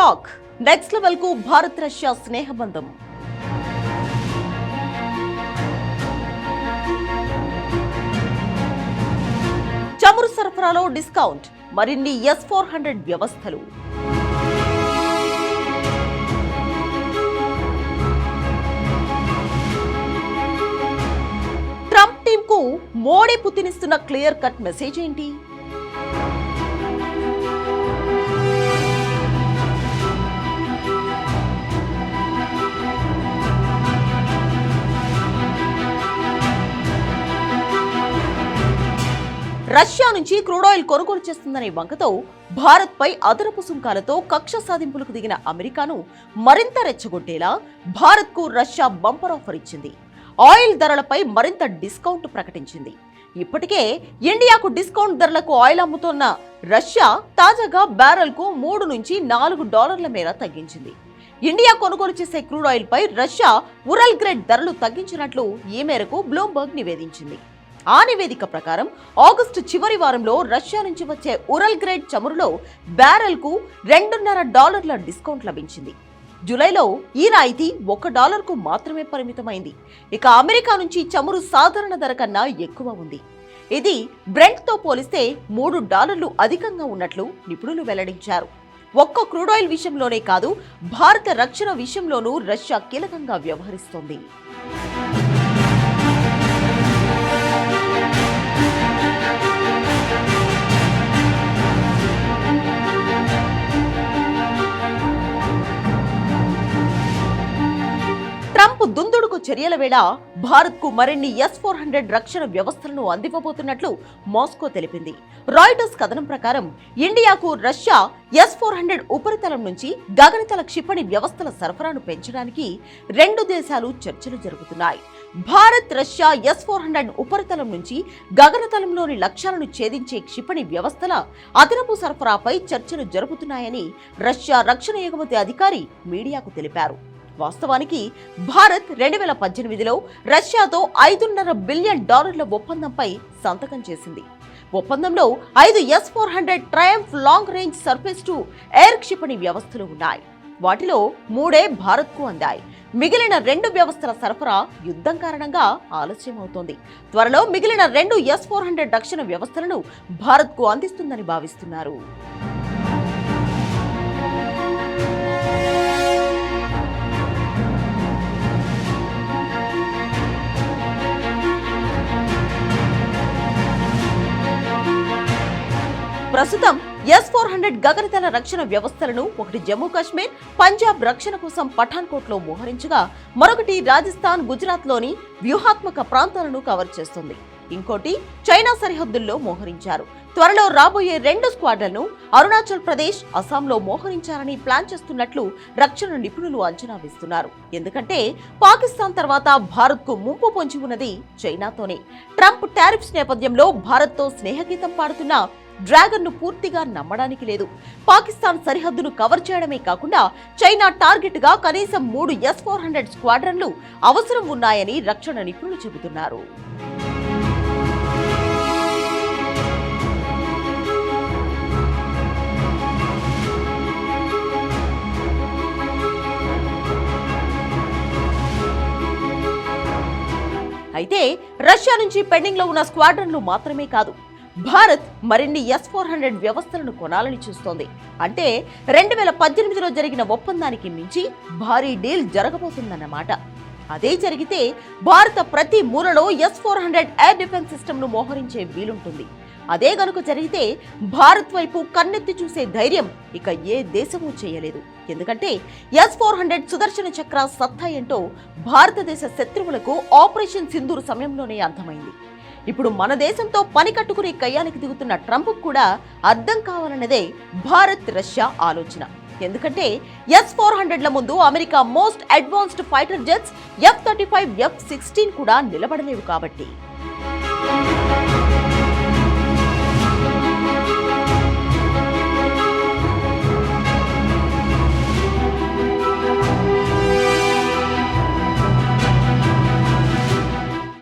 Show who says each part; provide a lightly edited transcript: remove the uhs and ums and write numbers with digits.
Speaker 1: Shock. Next level కు Bharat Russia స్నేహబంధం. చమురు సరఫరాలో డిస్కౌంట్, మరిన్ని S-400 వ్యవస్థలు. ట్రంప్ టీమ్ కు మోడీ పుతిన్ ఇస్తున్న క్లియర్ కట్ మెసేజ్ ఏంటి? రష్యా నుంచి క్రూడ్ ఆయిల్ కొనుగోలు చేస్తుందనే వంకతో భారత్ పై అదనపు సుంకాలతో కక్ష సాధింపులకు దిగిన అమెరికాను మరింత రెచ్చగొట్టేలా భారత్ కు రష్యా బంపర్ ఆఫర్ ఇచ్చింది. ఆయిల్ ధరలపై మరింత డిస్కౌంట్ ప్రకటించింది. ఇప్పటికే ఇండియాకు డిస్కౌంట్ ధరలకు ఆయిల్ అమ్ముతోన్న రష్యా తాజాగా బ్యారెల్ కు $3 నుంచి $4 మేర తగ్గించింది. ఇండియా కొనుగోలు చేసే క్రూడ్ ఆయిల్ పై రష్యా ఉరల్ గ్రేడ్ ధరలు తగ్గించినట్లు ఈ మేరకు బ్లూంబర్గ్ నివేదించింది. ఆ నివేదిక ప్రకారం ఆగస్టు చివరి వారంలో రష్యా నుంచి వచ్చే ఉరల్ గ్రేడ్ చమురులో బ్యారెల్ కు $2.5 డిస్కౌంట్ లభించింది. జూలైలో ఈ రాయితీ $1 కు మాత్రమే పరిమితమైంది. ఇక అమెరికా నుంచి చమురు సాధారణ ధర కన్నా ఎక్కువ ఉంది. ఇది బ్రెంట్ తో పోలిస్తే $3 అధికంగా ఉన్నట్లు నిపుణులు వెల్లడించారు. ఒక్క క్రూడ్ ఆయిల్ విషయంలోనే కాదు, భారత రక్షణ విషయంలోనూ రష్యా కీలకంగా వ్యవహరిస్తోంది. ట్రంప్ దుందుడుకు చర్యల వేళ భారత్ కు మరిన్ని S-400 రక్షణ వ్యవస్థలను అందివ్వబోతున్నట్లు మాస్కో తెలిపింది. రాయిటర్స్ కథనం ప్రకారం ఇండియాకు రష్యా S-400 ఉపరితలం నుంచి గగనతల క్షిపణి వ్యవస్థల సరఫరాను పెంచడానికి రెండు దేశాలు చర్చలు జరుపుతున్నాయి. భారత్ రష్యా S-400 ఉపరితలం నుంచి గగనతలంలోని లక్ష్యాలను ఛేదించే క్షిపణి వ్యవస్థల అదనపు సరఫరాపై చర్చలు జరుపుతున్నాయని రష్యా రక్షణ ఎగుమతి అధికారి మీడియాకు తెలిపారు. వాస్తవానికి భారత్ 2018లో రష్యాతో $5.5 బిలియన్ ఒప్పందంపై సంతకం చేసింది. ఒప్పందంలో 5 S-400 Triumph long range surface to air క్షిపణి వ్యవస్థలు ఉన్నాయి. వాటిలో 3 భారత్ కు అందాయి. మిగిలిన 2 వ్యవస్థల సరఫరా యుద్ధం కారణంగా ఆలస్యమవుతోంది. త్వరలో మిగిలిన 2 S-400 రక్షణ వ్యవస్థలను భారత్ కు అందిస్తుందని భావిస్తున్నారు. ప్రస్తుతం S-400 గగనతల రక్షణ వ్యవస్థలను ఒకటి జమ్మూ కాశ్మీర్, పంజాబ్ రక్షణ కోసం పఠాన్కోట్ లో మోహరించగా, మరొకటి రాజస్థాన్, గుజరాత్ లోని వ్యూహాత్మక ప్రాంతాలను కవర్ చేస్తుంది. ఇంకోటి చైనా సరిహద్దుల్లో మోహరించారు. త్వరలో రాబోయే 2 స్క్వాడ్లను అరుణాచల్ ప్రదేశ్, అస్సాంలో మోహరించాలని ప్లాన్ చేస్తున్నట్లు రక్షణ నిపుణులు అంచనా వేస్తున్నారు. ఎందుకంటే పాకిస్తాన్ తర్వాత భారత్ కు ముంపు పొంచి ఉన్నది చైనాతోనే. ట్రంప్ టారిఫ్స్ నేపథ్యంలో భారత్ తో స్నేహగీతం పాడుతున్న డ్రాగన్ ను పూర్తిగా నమ్మడానికి లేదు. పాకిస్తాన్ సరిహద్దును కవర్ చేయడమే కాకుండా చైనా టార్గెట్ గా కనీసం 3 S-400 స్క్వాడ్రన్లు అవసరం ఉన్నాయని రక్షణ నిపుణులు చెబుతున్నారు. అయితే రష్యా నుంచి పెండింగ్ లో ఉన్న స్క్వాడ్రన్లు మాత్రమే కాదు, భారత్ మరిన్ని S-400 వ్యవస్థలను కొనాలని చూస్తోంది. అంటే 2018లో జరిగిన ఒప్పందానికి మించి భారీ డీల్ జరగబోతుందన్నమాట. అదే జరిగితే భారత ప్రతి మూలలో S-400 ఎయిర్ డిఫెన్స్ సిస్టమ్ను మోహరించే వీలుంటుంది. అదే గనుక జరిగితే భారత్ వైపు కన్నెత్తి చూసే ధైర్యం ఇక ఏ దేశమూ చేయలేదు. ఎందుకంటే S-400 సుదర్శన చక్ర సత్తా ఏంటో భారతదేశ శత్రువులకు ఆపరేషన్ సింధూర్ సమయంలోనే అర్థమైంది. ఇప్పుడు మన దేశంతో పని కట్టుకునే కయ్యానికి దిగుతున్న ట్రంప్ కూడా అర్థం కావాలన్నదే భారత్ రష్యా ఆలోచన. ఎందుకంటే S-400ల ముందు America most advanced fighter jets F-35, F-16 కూడా నిలబడలేవు కాబట్టి.